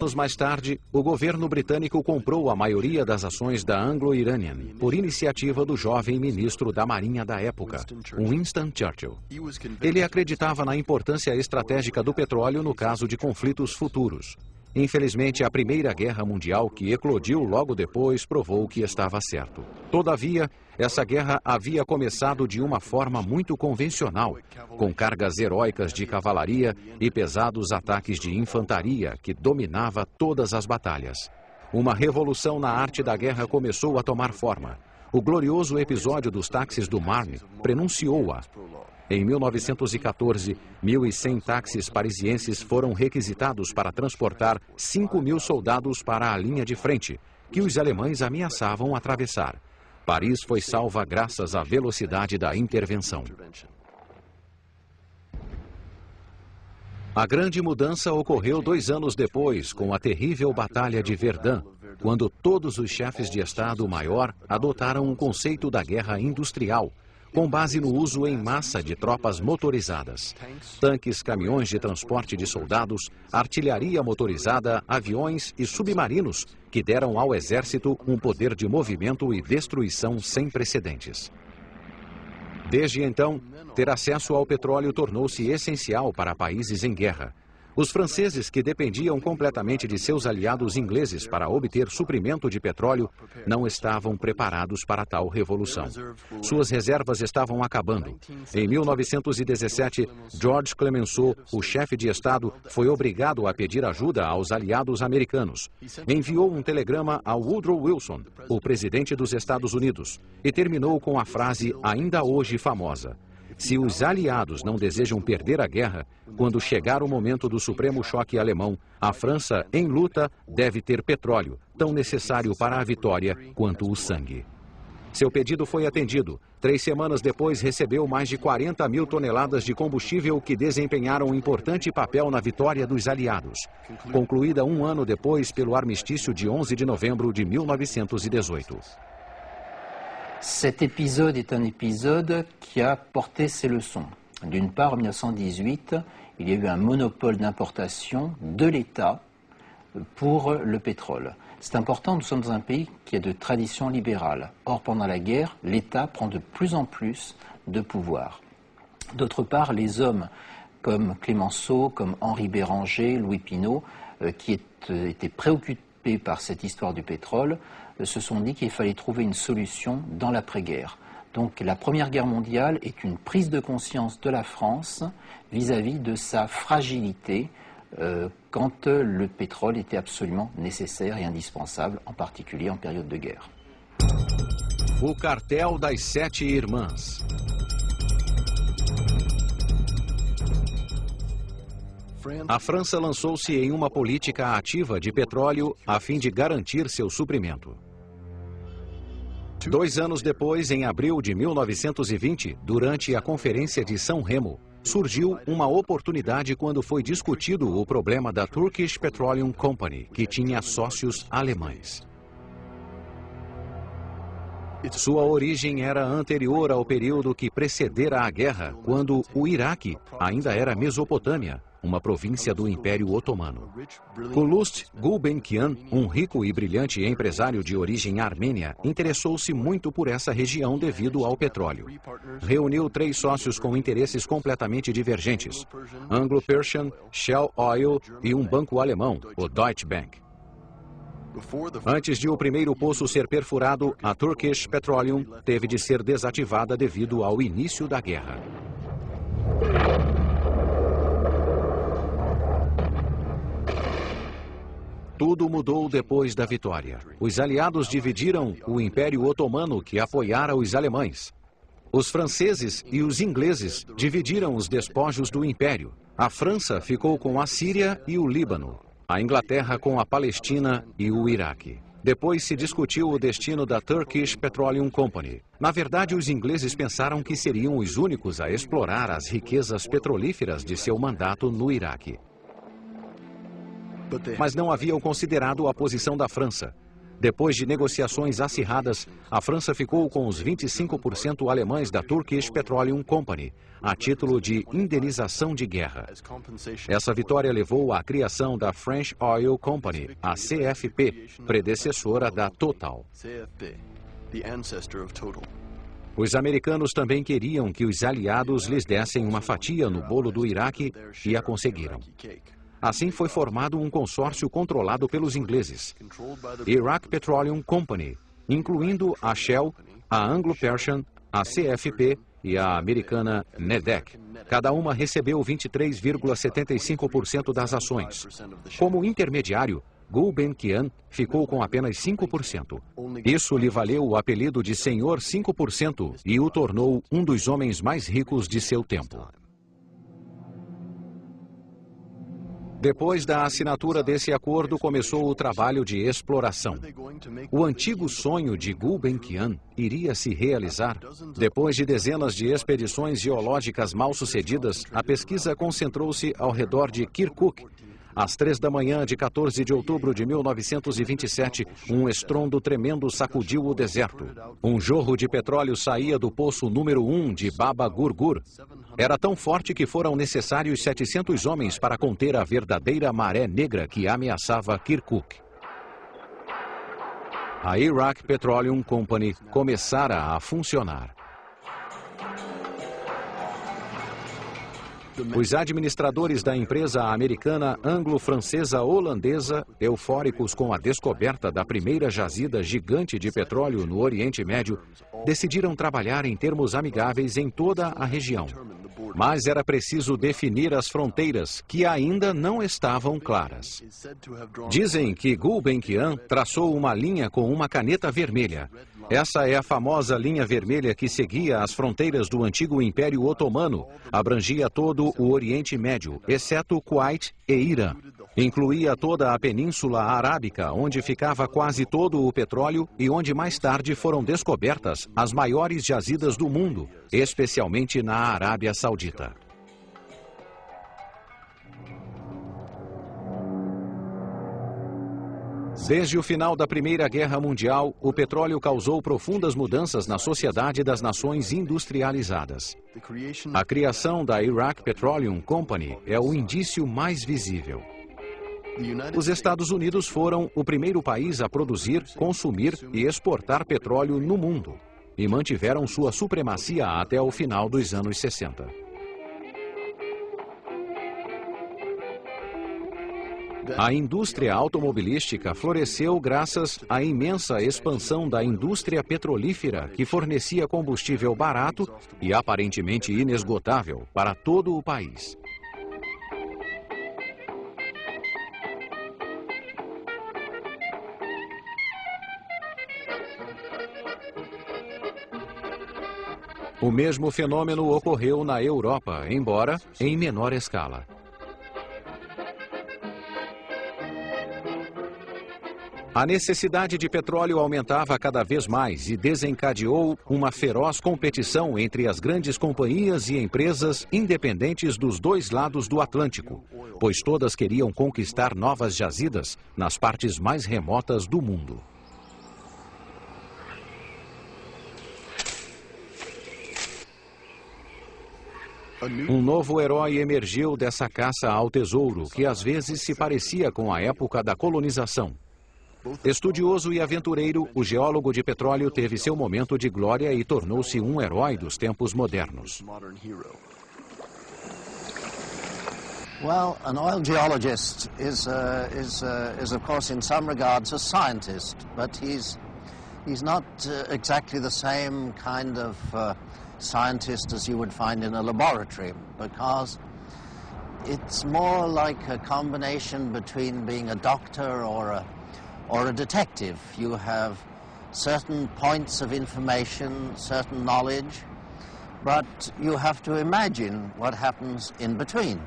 Anos mais tarde, o governo britânico comprou a maioria das ações da Anglo-Iranian, por iniciativa do jovem ministro da Marinha da época, Winston Churchill. Ele acreditava na importância estratégica do petróleo no caso de conflitos futuros. Infelizmente, a Primeira Guerra Mundial, que eclodiu logo depois, provou que estava certo. Todavia, essa guerra havia começado de uma forma muito convencional, com cargas heróicas de cavalaria e pesados ataques de infantaria que dominava todas as batalhas. Uma revolução na arte da guerra começou a tomar forma. O glorioso episódio dos táxis do Marne prenunciou-a. Em 1914, 1.100 táxis parisienses foram requisitados para transportar 5.000 soldados para a linha de frente, que os alemães ameaçavam atravessar. Paris foi salva graças à velocidade da intervenção. A grande mudança ocorreu 2 anos depois, com a terrível Batalha de Verdun, quando todos os chefes de Estado-Maior adotaram o conceito da guerra industrial, com base no uso em massa de tropas motorizadas. Tanques, caminhões de transporte de soldados, artilharia motorizada, aviões e submarinos, que deram ao exército um poder de movimento e destruição sem precedentes. Desde então, ter acesso ao petróleo tornou-se essencial para países em guerra. Os franceses, que dependiam completamente de seus aliados ingleses para obter suprimento de petróleo, não estavam preparados para tal revolução. Suas reservas estavam acabando. Em 1917, George Clemenceau, o chefe de Estado, foi obrigado a pedir ajuda aos aliados americanos. Enviou um telegrama a Woodrow Wilson, o presidente dos Estados Unidos, e terminou com a frase ainda hoje famosa: se os aliados não desejam perder a guerra, quando chegar o momento do supremo choque alemão, a França, em luta, deve ter petróleo, tão necessário para a vitória quanto o sangue. Seu pedido foi atendido. 3 semanas depois, recebeu mais de 40.000 toneladas de combustível que desempenharam um importante papel na vitória dos aliados, concluída 1 ano depois pelo armistício de 11 de novembro de 1918. Cet épisode est un épisode qui a porté ses leçons. D'une part, en 1918, il y a eu un monopole d'importation de l'État pour le pétrole. C'est important, nous sommes dans un pays qui est de tradition libérale. Or, pendant la guerre, l'État prend de plus en plus de pouvoir. D'autre part, les hommes comme Clemenceau, comme Henri Béranger, Louis Pinault, qui étaient préoccupés par cette histoire du pétrole, se sont dit qu'il fallait trouver une solution dans l'après-guerre. Donc la Première Guerre mondiale est une prise de conscience de la France vis-à-vis de sa fragilité quand le pétrole était absolument nécessaire et indispensable, en particulier en période de guerre. O cartel das 7 irmãs. A França lançou-se em uma política ativa de petróleo a fim de garantir seu suprimento. 2 anos depois, em abril de 1920, durante a Conferência de São Remo, surgiu uma oportunidade quando foi discutido o problema da Turkish Petroleum Company, que tinha sócios alemães. Sua origem era anterior ao período que precedera a guerra, quando o Iraque ainda era Mesopotâmia, uma província do Império Otomano. Kulust Gulbenkian, um rico e brilhante empresário de origem armênia, interessou-se muito por essa região devido ao petróleo. Reuniu 3 sócios com interesses completamente divergentes: Anglo-Persian, Shell Oil e um banco alemão, o Deutsche Bank. Antes de o primeiro poço ser perfurado, a Turkish Petroleum teve de ser desativada devido ao início da guerra. Tudo mudou depois da vitória. Os aliados dividiram o Império Otomano, que apoiara os alemães. Os franceses e os ingleses dividiram os despojos do Império. A França ficou com a Síria e o Líbano. A Inglaterra com a Palestina e o Iraque. Depois se discutiu o destino da Turkish Petroleum Company. Na verdade, os ingleses pensaram que seriam os únicos a explorar as riquezas petrolíferas de seu mandato no Iraque. Mas não haviam considerado a posição da França. Depois de negociações acirradas, a França ficou com os 25% alemães da Turkish Petroleum Company, a título de indenização de guerra. Essa vitória levou à criação da French Oil Company, a CFP, predecessora da Total. Os americanos também queriam que os aliados lhes dessem uma fatia no bolo do Iraque e a conseguiram. Assim foi formado um consórcio controlado pelos ingleses, Iraq Petroleum Company, incluindo a Shell, a Anglo-Persian, a CFP e a americana NEDEC. Cada uma recebeu 23,75% das ações. Como intermediário, Gulbenkian ficou com apenas 5%. Isso lhe valeu o apelido de Senhor 5% e o tornou um dos homens mais ricos de seu tempo. Depois da assinatura desse acordo, começou o trabalho de exploração. O antigo sonho de Gulbenkian iria se realizar. Depois de dezenas de expedições geológicas mal-sucedidas, a pesquisa concentrou-se ao redor de Kirkuk. Às 3 da manhã de 14 de outubro de 1927, um estrondo tremendo sacudiu o deserto. Um jorro de petróleo saía do poço número 1 de Baba Gurgur. Era tão forte que foram necessários 700 homens para conter a verdadeira maré negra que ameaçava Kirkuk. A Iraq Petroleum Company começara a funcionar. Os administradores da empresa americana, anglo-francesa, holandesa, eufóricos com a descoberta da primeira jazida gigante de petróleo no Oriente Médio, decidiram trabalhar em termos amigáveis em toda a região. Mas era preciso definir as fronteiras, que ainda não estavam claras. Dizem que Gulbenkian traçou uma linha com uma caneta vermelha. Essa é a famosa linha vermelha que seguia as fronteiras do antigo Império Otomano, abrangia todo o Oriente Médio, exceto Kuwait e Irã. Incluía toda a Península Arábica, onde ficava quase todo o petróleo e onde mais tarde foram descobertas as maiores jazidas do mundo, especialmente na Arábia Saudita. Desde o final da Primeira Guerra Mundial, o petróleo causou profundas mudanças na sociedade das nações industrializadas. A criação da Iraq Petroleum Company é o indício mais visível. Os Estados Unidos foram o primeiro país a produzir, consumir e exportar petróleo no mundo, e mantiveram sua supremacia até o final dos anos 60. A indústria automobilística floresceu graças à imensa expansão da indústria petrolífera, que fornecia combustível barato e aparentemente inesgotável para todo o país. O mesmo fenômeno ocorreu na Europa, embora em menor escala. A necessidade de petróleo aumentava cada vez mais e desencadeou uma feroz competição entre as grandes companhias e empresas independentes dos dois lados do Atlântico, pois todas queriam conquistar novas jazidas nas partes mais remotas do mundo. Um novo herói emergiu dessa caça ao tesouro, que às vezes se parecia com a época da colonização. Estudioso e aventureiro, o geólogo de petróleo teve seu momento de glória e tornou-se um herói dos tempos modernos. Well, an oil geologist is of course, in some regards, a scientist, but he's not exactly the same kind of scientist as you would find in a laboratory, because it's more like a combination between being a doctor or a detective. You have certain points of information, certain knowledge, but you have to imagine what happens in between.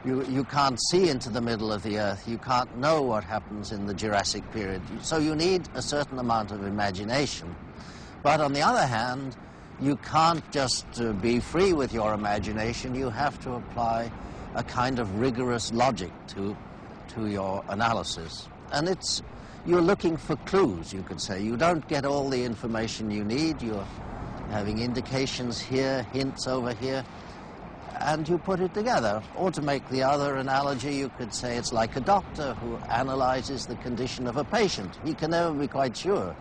You can't see into the middle of the earth. You can't know what happens in the Jurassic period. So you need a certain amount of imagination. But on the other hand, you can't just be free with your imagination. You have to apply a kind of rigorous logic to your analysis. And you're looking for clues, you could say. You don't get all the information you need. You're having indications here, hints over here, and you put it together. Or to make the other analogy, you could say it's like a doctor who analyzes the condition of a patient. He can never be quite sure.